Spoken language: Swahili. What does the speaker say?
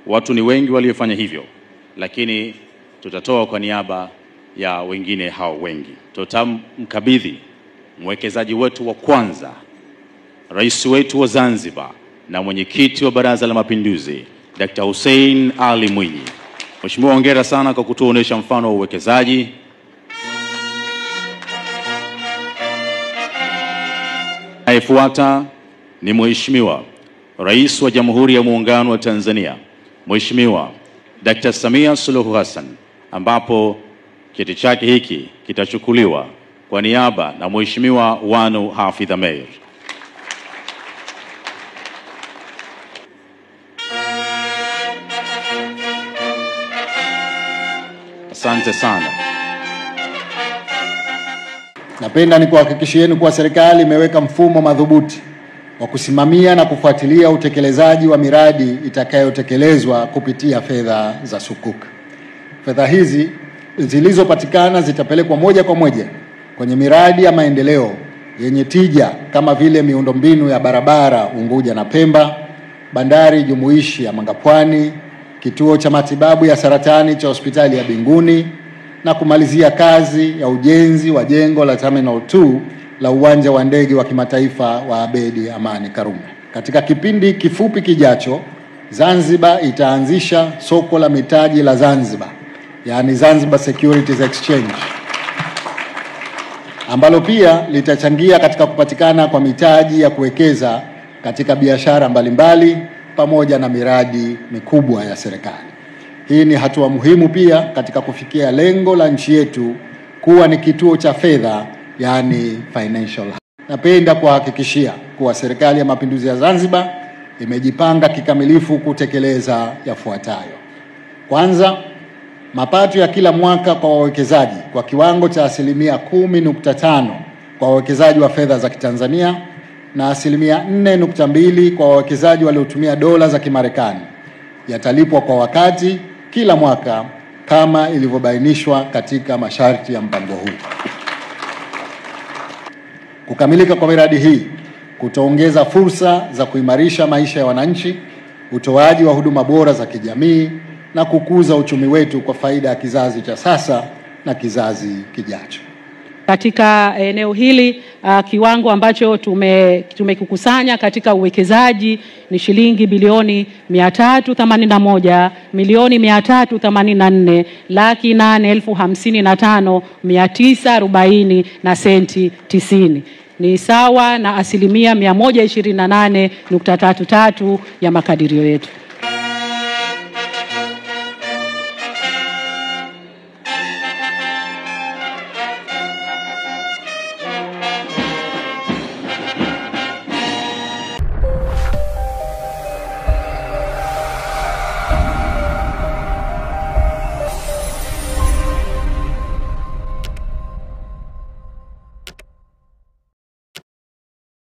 Watu ni wengi waliofanya hivyo, lakini tutatoa kwa niaba ya wengine hao wengi. Tutamkabidhi mwekezaji wetu wa kwanza, Rais wetu wa Zanzibar na mwenyekiti wa Baraza la Mapinduzi, Dr. Hussein Ali Mwinyi. Mheshimiwa, hongera sana kwa kutuonesha mfano wa uwekezaji. Anayefuata ni Mheshimiwa Rais wa Jamhuri ya Muungano wa Tanzania, Mheshimiwa Dr. Samia Suluhu Hassan, ambapo kiti chake hiki kitachukuliwa kwa niaba na Mheshimiwa Wanu Hafidh Ameir. Asante sana. Napenda nikuhakikishieni kuwa serikali imeweka mfumo madhubuti wa kusimamia na kufuatilia utekelezaji wa miradi itakayotekelezwa kupitia fedha za sukuk. Fedha hizi zilizopatikana zitapelekwa moja kwa moja kwenye miradi ya maendeleo yenye tija kama vile miundombinu ya barabara Unguja na Pemba, bandari jumuishi ya Mangapwani, kituo cha matibabu ya saratani cha hospitali ya Binguni, na kumalizia kazi ya ujenzi wa jengo la Terminal 2 la uwanja wa ndege wa kimataifa wa Abedi Amani Karume. Katika kipindi kifupi kijacho, Zanzibar itaanzisha soko la mitaji la Zanzibar, yani Zanzibar Securities Exchange, ambalo pia litachangia katika kupatikana kwa mitaji ya kuwekeza katika biashara mbalimbali pamoja na miradi mikubwa ya serikali. Hii ni hatua muhimu pia katika kufikia lengo la nchi yetu kuwa ni kituo cha fedha, yani financial hub. Napenda kuhakikishia kuwa Serikali ya Mapinduzi ya Zanzibar imejipanga kikamilifu kutekeleza yafuatayo. Kwanza, mapato ya kila mwaka kwa wawekezaji kwa kiwango cha 10.5% kwa wawekezaji wa fedha za Kitanzania na 4.2% kwa wawekezaji waliotumia dola za Kimarekani yatalipwa kwa wakati kila mwaka kama ilivyobainishwa katika masharti ya mpango huu. Kukamilika kwa miradi hii kutaongeza fursa za kuimarisha maisha ya wananchi, utoaji wa huduma bora za kijamii na kukuza uchumi wetu kwa faida ya kizazi cha sasa na kizazi kijacho. Katika eneo hili kiwango ambacho tumekukusanya katika uwekezaji ni shilingi bilioni 381,384,855,940 na senti 90. Ni sawa na 128.33% ya makadirio yetu.